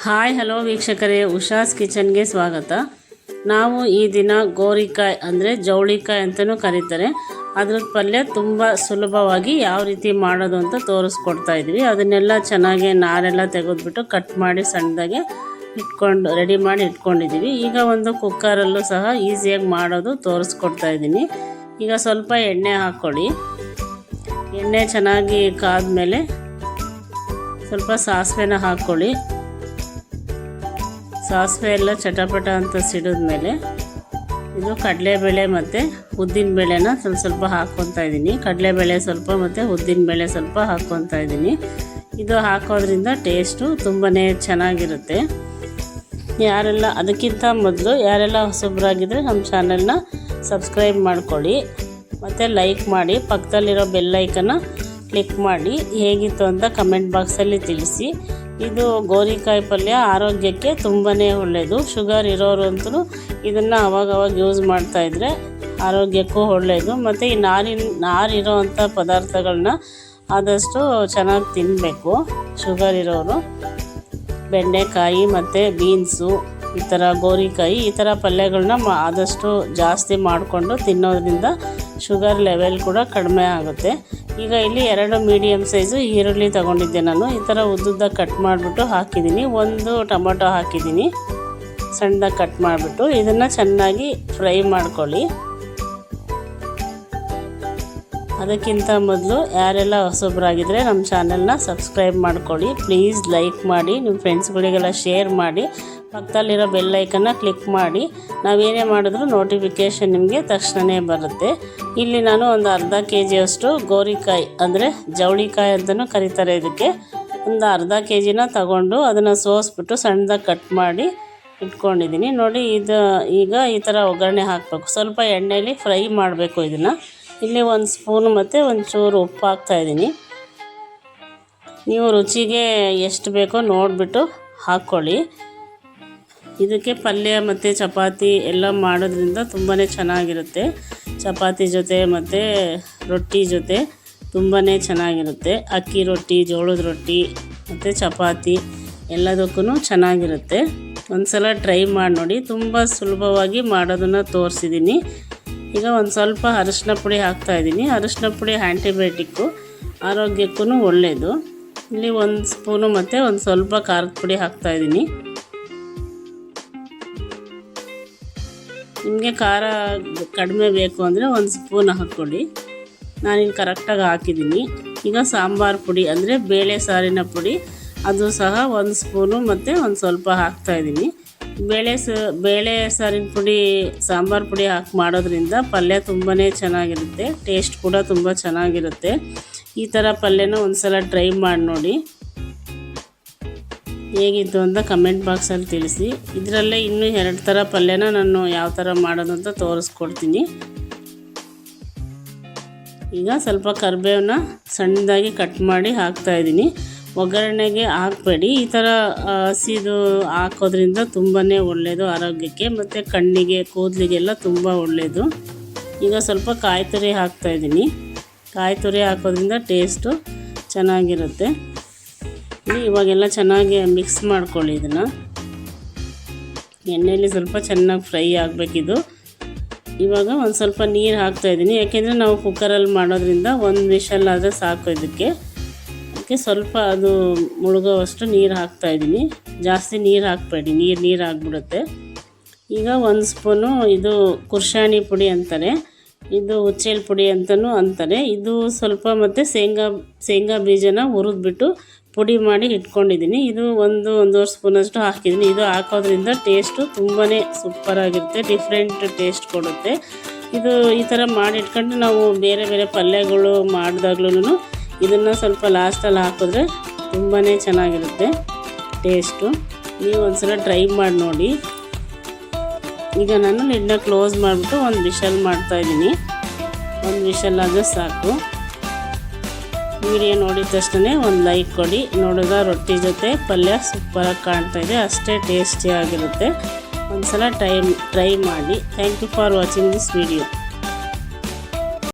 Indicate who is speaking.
Speaker 1: Hi hello ವೀಕ್ಷಕರೇ, ಉಷಾಸ್ ಕಿಚನ್ಗೆ ಸ್ವಾಗತ. ನಾವು ಈ ದಿನ ಗೋರಿಕಾಯಿ ಅಂದರೆ ಜವಳಿಕಾಯಿ ಅಂತಲೂ ಕರೀತಾರೆ, ಅದ್ರ ಪಲ್ಯ ತುಂಬ ಸುಲಭವಾಗಿ ಯಾವ ರೀತಿ ಮಾಡೋದು ಅಂತ ತೋರಿಸ್ಕೊಡ್ತಾ ಇದ್ವಿ. ಅದನ್ನೆಲ್ಲ ಚೆನ್ನಾಗಿ ನಾರೆಲ್ಲ ತೆಗೆದುಬಿಟ್ಟು ಕಟ್ ಮಾಡಿ ಸಣ್ಣದಾಗೆ ರೆಡಿ ಮಾಡಿ ಇಟ್ಕೊಂಡಿದ್ದೀವಿ. ಈಗ ಒಂದು ಕುಕ್ಕರಲ್ಲೂ ಸಹ ಈಸಿಯಾಗಿ ಮಾಡೋದು ತೋರಿಸ್ಕೊಡ್ತಾ ಇದ್ದೀನಿ. ಈಗ ಸ್ವಲ್ಪ ಎಣ್ಣೆ ಹಾಕ್ಕೊಳ್ಳಿ. ಎಣ್ಣೆ ಚೆನ್ನಾಗಿ ಕಾದ್ಮೇಲೆ ಸ್ವಲ್ಪ ಸಾಸಿವೆನ ಹಾಕ್ಕೊಳ್ಳಿ. ಸಾಸಿವೆ ಎಲ್ಲ ಚಟಪಟ ಅಂತ ಸಿಡಿದ್ಮೇಲೆ ಇದು ಕಡಲೆಬೇಳೆ ಮತ್ತು ಉದ್ದಿನಬೇಳೆನ ಸ್ವಲ್ಪ ಹಾಕ್ಕೊತಾ ಇದ್ದೀನಿ. ಕಡಲೆಬೇಳೆ ಸ್ವಲ್ಪ ಮತ್ತು ಉದ್ದಿನಬೇಳೆ ಸ್ವಲ್ಪ ಹಾಕ್ಕೊತಾ ಇದ್ದೀನಿ. ಇದು ಹಾಕೋದ್ರಿಂದ ಟೇಸ್ಟು ತುಂಬಾ ಚೆನ್ನಾಗಿರುತ್ತೆ. ಅದಕ್ಕಿಂತ ಮೊದಲು ಯಾರೆಲ್ಲ ಹೊಸಬ್ರಾಗಿದ್ದರೆ ನಮ್ಮ ಚಾನಲ್ನ ಸಬ್ಸ್ಕ್ರೈಬ್ ಮಾಡ್ಕೊಳ್ಳಿ ಮತ್ತು ಲೈಕ್ ಮಾಡಿ, ಪಕ್ಕದಲ್ಲಿರೋ ಬೆಲ್ ಐಕನ್ನ ಕ್ಲಿಕ್ ಮಾಡಿ ಹೇಗಿತ್ತು ಅಂತ ಕಮೆಂಟ್ ಬಾಕ್ಸಲ್ಲಿ ತಿಳಿಸಿ. ಇದು ಗೋರಿಕಾಯಿ ಪಲ್ಯ ಆರೋಗ್ಯಕ್ಕೆ ತುಂಬಾ ಒಳ್ಳೆಯದು. ಶುಗರ್ ಇರೋರು ಅಂತೂ ಇದನ್ನು ಅವಾಗವಾಗ ಯೂಸ್ ಮಾಡ್ತಾಯಿದ್ರೆ ಆರೋಗ್ಯಕ್ಕೂ ಒಳ್ಳೆಯದು. ಮತ್ತು ಈ ನಾರಿರೋ ಅಂಥ ಪದಾರ್ಥಗಳನ್ನ ಆದಷ್ಟು ಚೆನ್ನಾಗಿ ತಿನ್ನಬೇಕು. ಶುಗರ್ ಇರೋರು ಬೆಂಡೆಕಾಯಿ ಮತ್ತು ಬೀನ್ಸು, ಈ ಥರ ಗೋರಿಕಾಯಿ, ಈ ಥರ ಪಲ್ಯಗಳನ್ನ ಆದಷ್ಟು ಜಾಸ್ತಿ ಮಾಡಿಕೊಂಡು ತಿನ್ನೋದ್ರಿಂದ ಶುಗರ್ ಲೆವೆಲ್ ಕೂಡ ಕಡಿಮೆ ಆಗುತ್ತೆ. ಈಗ ಇಲ್ಲಿ 2 ಮೀಡಿಯಮ್ ಸೈಜು ಈರುಳ್ಳಿ ತೊಗೊಂಡಿದ್ದೆ ನಾನು. ಈ ಥರ ಉದ್ದುದ್ದ ಕಟ್ ಮಾಡಿಬಿಟ್ಟು ಹಾಕಿದ್ದೀನಿ. 1 ಟೊಮೊಟೊ ಹಾಕಿದ್ದೀನಿ ಸಣ್ಣದಾಗಿ ಕಟ್ ಮಾಡಿಬಿಟ್ಟು. ಇದನ್ನು ಚೆನ್ನಾಗಿ ಫ್ರೈ ಮಾಡ್ಕೊಳ್ಳಿ. ಅದಕ್ಕಿಂತ ಮೊದಲು ಯಾರೆಲ್ಲ ಹೊಸಬ್ರಾಗಿದ್ದರೆ ನಮ್ಮ ಚಾನಲ್ನ ಸಬ್ಸ್ಕ್ರೈಬ್ ಮಾಡ್ಕೊಳ್ಳಿ. ಪ್ಲೀಸ್ ಲೈಕ್ ಮಾಡಿ, ನಿಮ್ಮ ಫ್ರೆಂಡ್ಸ್ಗಳಿಗೆಲ್ಲ ಶೇರ್ ಮಾಡಿ, ಪಕ್ಕದಲ್ಲಿರೋ ಬೆಲ್ ಐಕನ್ನ ಕ್ಲಿಕ್ ಮಾಡಿ. ನಾವೇನೇ ಮಾಡಿದ್ರೂ ನೋಟಿಫಿಕೇಷನ್ ನಿಮಗೆ ತಕ್ಷಣವೇ ಬರುತ್ತೆ. ಇಲ್ಲಿ ನಾನು ಒಂದು ಅರ್ಧ KGಯಷ್ಟು ಗೋರಿಕಾಯಿ ಅಂದರೆ ಜವಳಿಕಾಯಿ ಅಂತಲೂ ಕರೀತಾರೆ ಇದಕ್ಕೆ, ಒಂದು ಅರ್ಧ KGನ ತಗೊಂಡು ಅದನ್ನು ಸೋಸ್ಬಿಟ್ಟು ಸಣ್ಣದಾಗಿ ಕಟ್ ಮಾಡಿ ಇಟ್ಕೊಂಡಿದ್ದೀನಿ. ನೋಡಿ, ಈಗ ಈ ಥರ ಒಗ್ಗರಣೆ ಹಾಕಬೇಕು. ಸ್ವಲ್ಪ ಎಣ್ಣೆಯಲ್ಲಿ ಫ್ರೈ ಮಾಡಬೇಕು ಇದನ್ನು. ಇಲ್ಲಿ 1 ಸ್ಪೂನು ಮತ್ತು ಒಂಚೂರು ಉಪ್ಪು ಹಾಕ್ತಾಯಿದ್ದೀನಿ. ನೀವು ರುಚಿಗೆ ಎಷ್ಟು ಬೇಕೋ ನೋಡಿಬಿಟ್ಟು ಹಾಕ್ಕೊಳ್ಳಿ. ಇದಕ್ಕೆ ಪಲ್ಯ ಮತ್ತು ಚಪಾತಿ ಎಲ್ಲ ಮಾಡೋದ್ರಿಂದ ತುಂಬಾ ಚೆನ್ನಾಗಿರುತ್ತೆ. ಚಪಾತಿ ಜೊತೆ ಮತ್ತು ರೊಟ್ಟಿ ಜೊತೆ ತುಂಬಾ ಚೆನ್ನಾಗಿರುತ್ತೆ. ಅಕ್ಕಿ ರೊಟ್ಟಿ, ಜೋಳದ ರೊಟ್ಟಿ ಮತ್ತು ಚಪಾತಿ ಎಲ್ಲದಕ್ಕೂ ಚೆನ್ನಾಗಿರುತ್ತೆ. ಒಂದು ಸಲ ಟ್ರೈ ಮಾಡಿ ನೋಡಿ. ತುಂಬ ಸುಲಭವಾಗಿ ಮಾಡೋದನ್ನು ತೋರಿಸಿದ್ದೀನಿ. ಈಗ ಒಂದು ಸ್ವಲ್ಪ ಅರಿಶಿನ ಪುಡಿ ಹಾಕ್ತಾಯಿದ್ದೀನಿ. ಅರಿಶಿನ ಪುಡಿ ಆ್ಯಂಟಿಬಯೋಟಿಕ್ಕು, ಆರೋಗ್ಯಕ್ಕೂ ಒಳ್ಳೆಯದು. ಇಲ್ಲಿ 1 ಸ್ಪೂನು ಮತ್ತು ಒಂದು ಸ್ವಲ್ಪ ಖಾರದ ಪುಡಿ ಹಾಕ್ತಾಯಿದ್ದೀನಿ. ನಿಮಗೆ ಖಾರ ಕಡಿಮೆ ಬೇಕು ಅಂದರೆ 1 ಸ್ಪೂನ್ ಹಾಕ್ಕೊಳ್ಳಿ. ನಾನಿಲ್ಲಿ ಕರೆಕ್ಟಾಗಿ ಹಾಕಿದ್ದೀನಿ. ಈಗ ಸಾಂಬಾರು ಪುಡಿ ಅಂದರೆ ಬೇಳೆ ಸಾರಿನ ಪುಡಿ, ಅದು ಸಹ 1 ಸ್ಪೂನು ಮತ್ತು ಒಂದು ಸ್ವಲ್ಪ ಹಾಕ್ತಾಯಿದ್ದೀನಿ. ಬೇಳೆ ಸಾರಿನ ಪುಡಿ, ಸಾಂಬಾರು ಪುಡಿ ಹಾಕಿ ಮಾಡೋದ್ರಿಂದ ಪಲ್ಯ ತುಂಬಾ ಚೆನ್ನಾಗಿರುತ್ತೆ. ಟೇಸ್ಟ್ ಕೂಡ ತುಂಬ ಚೆನ್ನಾಗಿರುತ್ತೆ. ಈ ಥರ ಪಲ್ಯನ ಒಂದು ಸಲ ಟ್ರೈ ಮಾಡಿ ನೋಡಿ. ಹೇಗಿತ್ತು ಅಂತ ಕಮೆಂಟ್ ಬಾಕ್ಸಲ್ಲಿ ತಿಳಿಸಿ. ಇದರಲ್ಲೇ ಇನ್ನೂ 2 ಥರ ಪಲ್ಯನ ನಾನು ಯಾವ ಥರ ಮಾಡೋದು ಅಂತ ತೋರಿಸ್ಕೊಡ್ತೀನಿ. ಈಗ ಸ್ವಲ್ಪ ಕರಿಬೇವನ್ನ ಸಣ್ಣದಾಗಿ ಕಟ್ ಮಾಡಿ ಹಾಕ್ತಾಯಿದ್ದೀನಿ. ಒಗ್ಗರಣೆಗೆ ಹಾಕಬೇಡಿ. ಈ ಥರ ಹಸಿದು ಹಾಕೋದ್ರಿಂದ ತುಂಬಾ ಒಳ್ಳೆಯದು ಆರೋಗ್ಯಕ್ಕೆ, ಮತ್ತು ಕಣ್ಣಿಗೆ, ಕೂದಲಿಗೆಲ್ಲ ತುಂಬ ಒಳ್ಳೆಯದು. ಈಗ ಸ್ವಲ್ಪ ಕಾಯಿ ತುರಿ ಹಾಕ್ತಾಯಿದ್ದೀನಿ. ಕಾಯಿ ತುರಿ ಹಾಕೋದ್ರಿಂದ ಟೇಸ್ಟು ಚೆನ್ನಾಗಿರುತ್ತೆ. ಇವಾಗೆಲ್ಲ ಚೆನ್ನಾಗಿ ಮಿಕ್ಸ್ ಮಾಡ್ಕೊಳ್ಳಿ. ಇದನ್ನು ಎಣ್ಣೆಯಲ್ಲಿ ಸ್ವಲ್ಪ ಚೆನ್ನಾಗಿ ಫ್ರೈ ಆಗಬೇಕಿದು. ಇವಾಗ ಒಂದು ಸ್ವಲ್ಪ ನೀರು ಹಾಕ್ತಾಯಿದ್ದೀನಿ. ಯಾಕೆಂದರೆ ನಾವು ಕುಕ್ಕರಲ್ಲಿ ಮಾಡೋದ್ರಿಂದ 1 ವಿಷಲ್ ಆದರೆ ಸಾಕು. ಅದಕ್ಕೆ ಸ್ವಲ್ಪ ಅದು ಮುಳುಗೋವಷ್ಟು ನೀರು ಹಾಕ್ತಾಯಿದ್ದೀನಿ. ಜಾಸ್ತಿ ನೀರು ಹಾಕಬೇಡಿ, ನೀರು ಆಗಿಬಿಡುತ್ತೆ. ಈಗ 1 ಸ್ಪೂನು ಇದು ಕುರ್ಷಾಣಿ ಪುಡಿ ಅಂತಾರೆ, ಇದು ಹುಚ್ಚೆಳ್ಳು ಪುಡಿ ಅಂತಲೂ ಅಂತಾರೆ. ಇದು ಸ್ವಲ್ಪ ಮತ್ತು ಶೇಂಗಾ ಬೀಜನ ಹುರಿದ್ಬಿಟ್ಟು ಪುಡಿ ಮಾಡಿ ಇಟ್ಕೊಂಡಿದ್ದೀನಿ. ಇದು 1-1.5 ಸ್ಪೂನಷ್ಟು ಹಾಕಿದ್ದೀನಿ. ಇದು ಹಾಕೋದ್ರಿಂದ ಟೇಸ್ಟು ತುಂಬಾ ಸೂಪರಾಗಿರುತ್ತೆ, ಡಿಫ್ರೆಂಟ್ ಟೇಸ್ಟ್ ಕೊಡುತ್ತೆ. ಇದು ಈ ಥರ ಮಾಡಿ ಇಟ್ಕೊಂಡು ನಾವು ಬೇರೆ ಬೇರೆ ಪಲ್ಯಗಳು ಮಾಡಿದಾಗ್ಲೂ ಇದನ್ನು ಸ್ವಲ್ಪ ಲಾಸ್ಟಲ್ಲಿ ಹಾಕಿದ್ರೆ ತುಂಬಾ ಚೆನ್ನಾಗಿರುತ್ತೆ ಟೇಸ್ಟು. ನೀವು ಒಂದ್ಸಲ ಟ್ರೈ ಮಾಡಿ ನೋಡಿ. ಈಗ ನಾನು ಲಿಡ್ನ ಕ್ಲೋಸ್ ಮಾಡಿಬಿಟ್ಟು 1 ವಿಷಲ್ ಮಾಡ್ತಾಯಿದ್ದೀನಿ. 1 ವಿಷಲ್ ಆದರೆ ಸಾಕು. ವಿಡಿಯೋ ನೋಡಿದ ತಕ್ಷಣ ಒಂದು ಲೈಕ್ ಕೊಡಿ. ನೋಡಿದ ರೊಟ್ಟಿ ಜೊತೆ ಪಲ್ಯ ಸೂಪರಾಗಿ ಕಾಣ್ತಾಯಿದೆ, ಅಷ್ಟೇ ಟೇಸ್ಟಿಯಾಗಿರುತ್ತೆ. ಒಂದು ಸಲ ಟ್ರೈ ಮಾಡಿ. Thank you for watching this video.